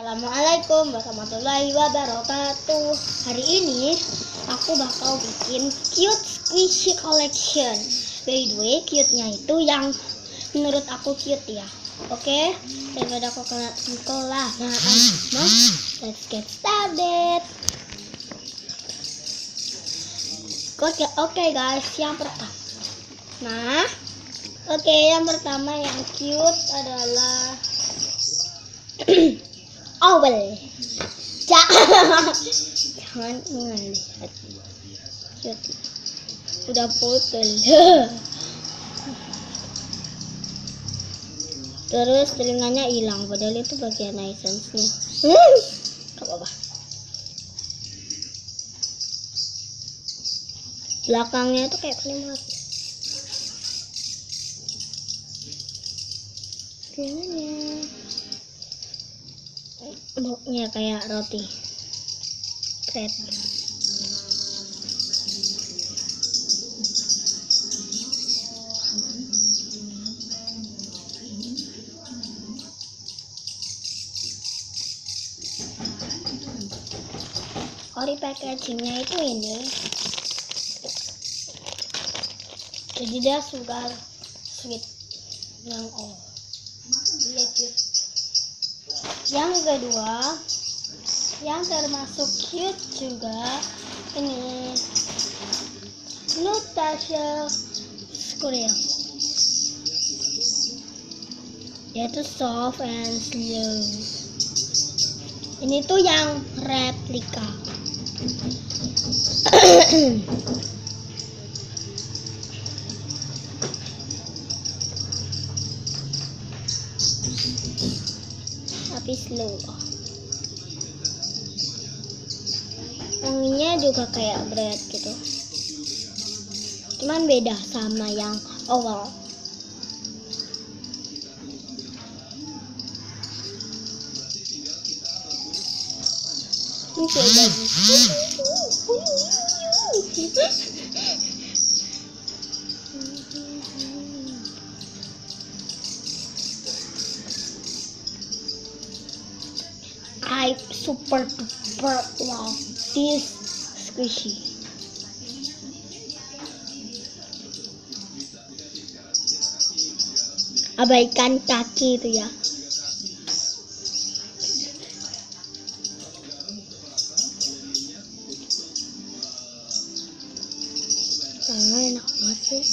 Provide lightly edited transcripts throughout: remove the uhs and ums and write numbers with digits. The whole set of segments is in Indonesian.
Assalamualaikum warahmatullahi wabarakatuh. Hari ini aku bakal bikin cute squishy collection. By the way, cute-nya itu yang menurut aku cute ya. Oke, daripada aku kelamaan, let's get started. Oke guys, yang pertama. Yang pertama yang cute adalah owl. Jangan ngelihat. Cute. Udah putih. Terus telinganya hilang, padahal itu bagian essence-nya. Gak apa-apa. Belakangnya itu kayak banget. Telinganya baunya kayak roti bread. Ori packagingnya itu ini, jadi dia sugar sweet yang yang kedua yang termasuk cute juga ini Nutasha Korea, yaitu soft and slow. Ini tuh yang replika. Tapi slow. Wanginya juga kayak bread gitu, cuman beda sama yang oval. Ini kayak bagus. I super duper love this squishy. Abaikan kaki itu ya. Enak banget sih.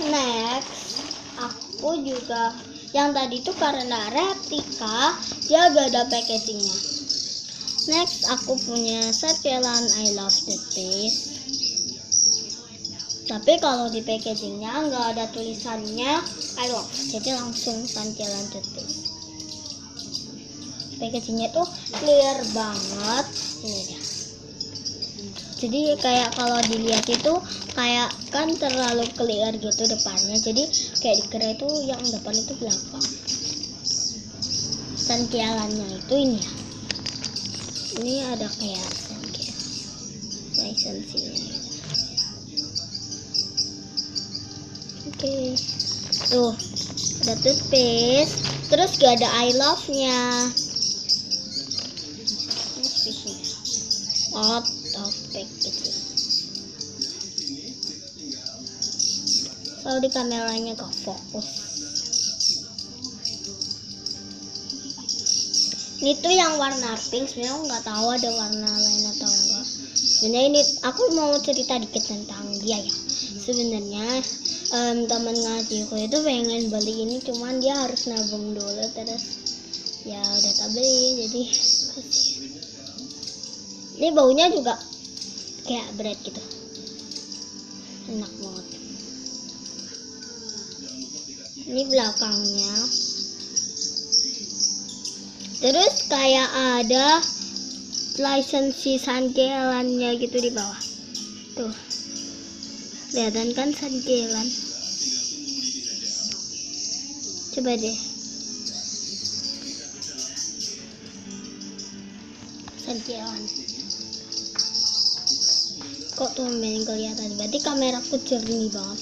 Next, aku juga yang tadi itu karena replika, dia gak ada packagingnya. Next, aku punya santilan I love toothpaste. Tapi kalau di packagingnya nggak ada tulisannya I love, jadi langsung santilan toothpaste. Packagingnya tuh clear banget, ini dia. Jadi kayak kalau dilihat itu kayak kan terlalu clear gitu depannya, jadi kayak dikira itu yang depan itu belakang. Santialannya itu ini ya. Ini ada kayak lisensinya. Oke. Tuh, ada toothpaste, terus gak ada I love-nya. Ini squishy. Out of packaging. Kalau di kameranya gak fokus. Ini tuh yang warna pink, sebenarnya aku nggak tahu ada warna lain atau enggak. Sebenarnya ini aku mau cerita dikit tentang dia ya. Sebenarnya teman ngajiku itu pengen beli ini, cuman dia harus nabung dulu, terus ya udah tak beli. Jadi ini baunya juga kayak bread gitu, enak banget. Ini belakangnya. Terus kayak ada lisensi sankelannya gitu di bawah. Tuh. Kelihatan kan sankelan? Coba deh. Sankelan. Kok tumben kelihatan? Berarti kameraku jernih banget.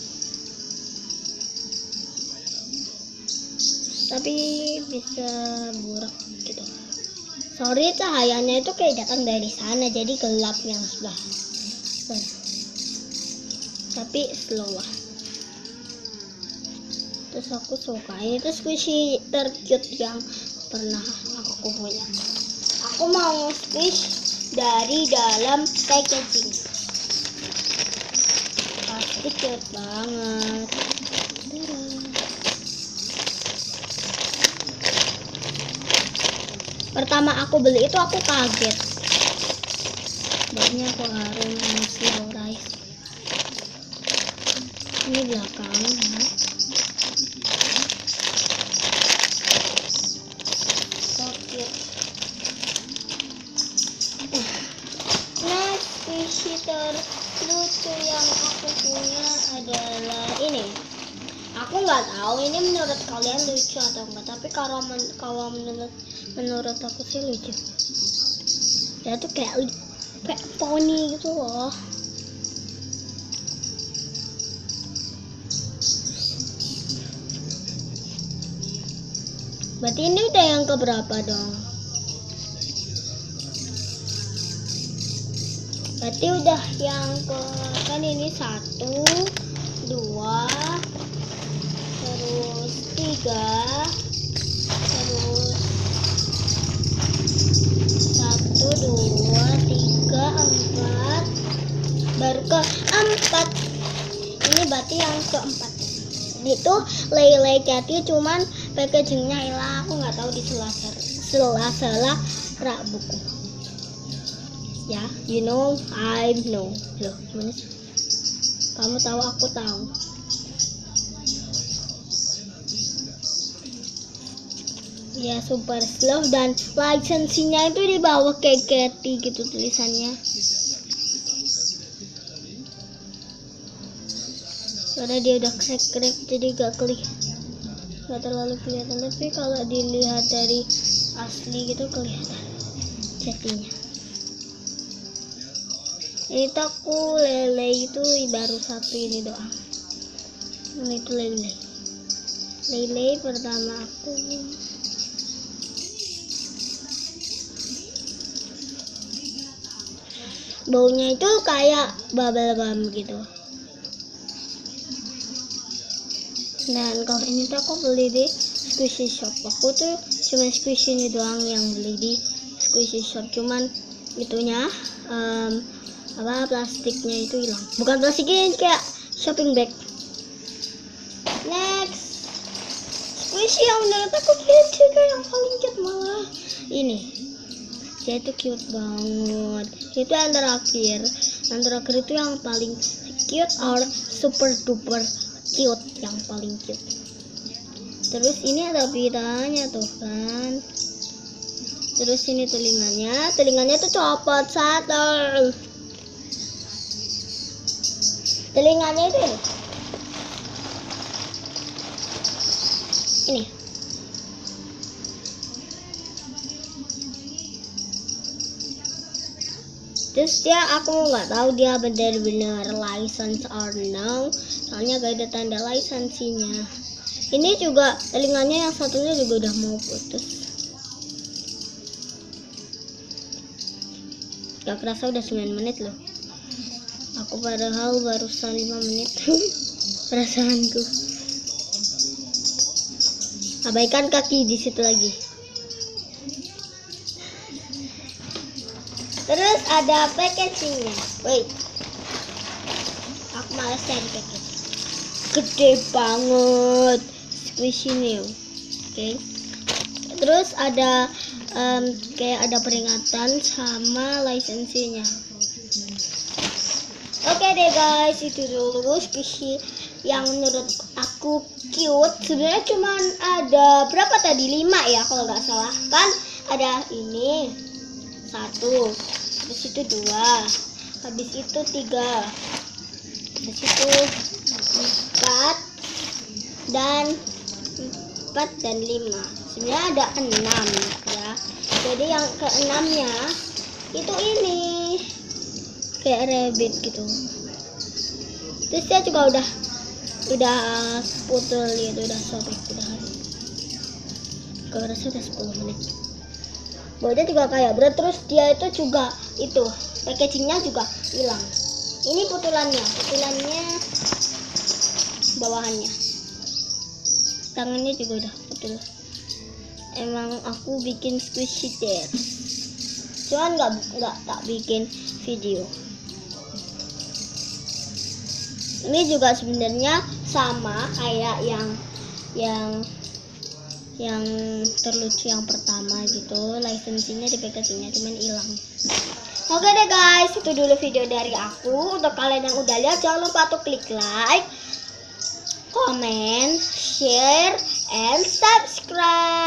Tapi bisa burak gitu. Sorry, cahayanya itu kayak datang dari sana, jadi gelap yang sebelah. Tapi slow lah. Terus aku suka ini tuh squishy tercute yang pernah aku punya. Aku mau squish dari dalam packaging. Pasti cute banget. Pertama aku beli itu aku kaget. Baunya aku harum slow rice. Ini belakang ya. So cute. Next squishy terlucu yang aku punya adalah ini. Aku nggak tahu ini menurut kalian lucu atau enggak, tapi kalau menurut aku sih lucu. Dia tuh kayak poni gitu loh. Berarti ini udah yang keberapa dong? Berarti udah yang ke, kan ini 1, 2, terus 3, terus 1, 2, 3, 4, baru ke 4. Ini berarti yang keempat. Ini tuh lele catty, cuman packagingnya hilang. Aku nggak tahu di sela-sela rak buku. Ya, you know, I know. Loh, gimana sih? Kamu tahu, aku tahu. Ya, super slow dan lisensinya itu di bawah kayak catty gitu tulisannya. Karena dia udah crack jadi gak terlalu kelihatan, tapi kalau dilihat dari asli gitu kelihatan catty-nya. Ini tuh aku lele itu baru 1 ini doang. Ini tuh lele pertama aku. Baunya itu kayak bubble gum gitu. Dan kalau ini tuh aku beli di squishy shop. Aku tuh cuma squishy ini doang yang beli di squishy shop. Cuman itunya plastiknya itu hilang. Bukan plastiknya, kayak shopping bag. Next, squishy yang menurut aku cute juga, yang paling cute malah ini. Dia itu cute banget. Itu yang terakhir itu yang paling cute or super duper cute, yang paling cute. Terus ini ada pitanya tuh kan. Terus ini telinganya tuh copot 1. Telinganya itu ini. Terus aku nggak tahu dia benar-benar license or no, soalnya gak ada tanda lisensinya. Ini juga telinganya yang satunya juga udah mau putus. Gak kerasa udah 9 menit loh. Aku padahal barusan 5 menit. Perasaanku. Abaikan kaki di situ lagi. Terus ada packagingnya. Wait, aku malas cari packaging. Gede banget, squishy new. Oke. Terus ada kayak ada peringatan sama lisensinya. Oke deh guys, itu dulu squishy yang menurut aku cute. Sebenarnya cuman ada berapa tadi, 5 ya kalau nggak salah. Kan ada ini 1, habis itu 2, habis itu 3, habis itu 4 dan 5. Sebenarnya ada 6 ya. Jadi yang ke-6-nya itu ini kayak rabbit gitu. Terus dia juga udah putul gitu, udah sobek, gak rasa udah 10 menit. Baunya juga kayak berat. Terus dia itu juga itu packagingnya juga hilang. Ini putulannya bawahannya, tangannya juga udah putul. Emang aku bikin squishy deh, cuman nggak tak bikin video. Ini juga sebenarnya sama kayak yang terlucu yang pertama gitu, lisensinya di packagingnya cuman hilang. Oke deh guys, itu dulu video dari aku. Untuk kalian yang udah lihat, jangan lupa untuk klik like, comment, share, and subscribe.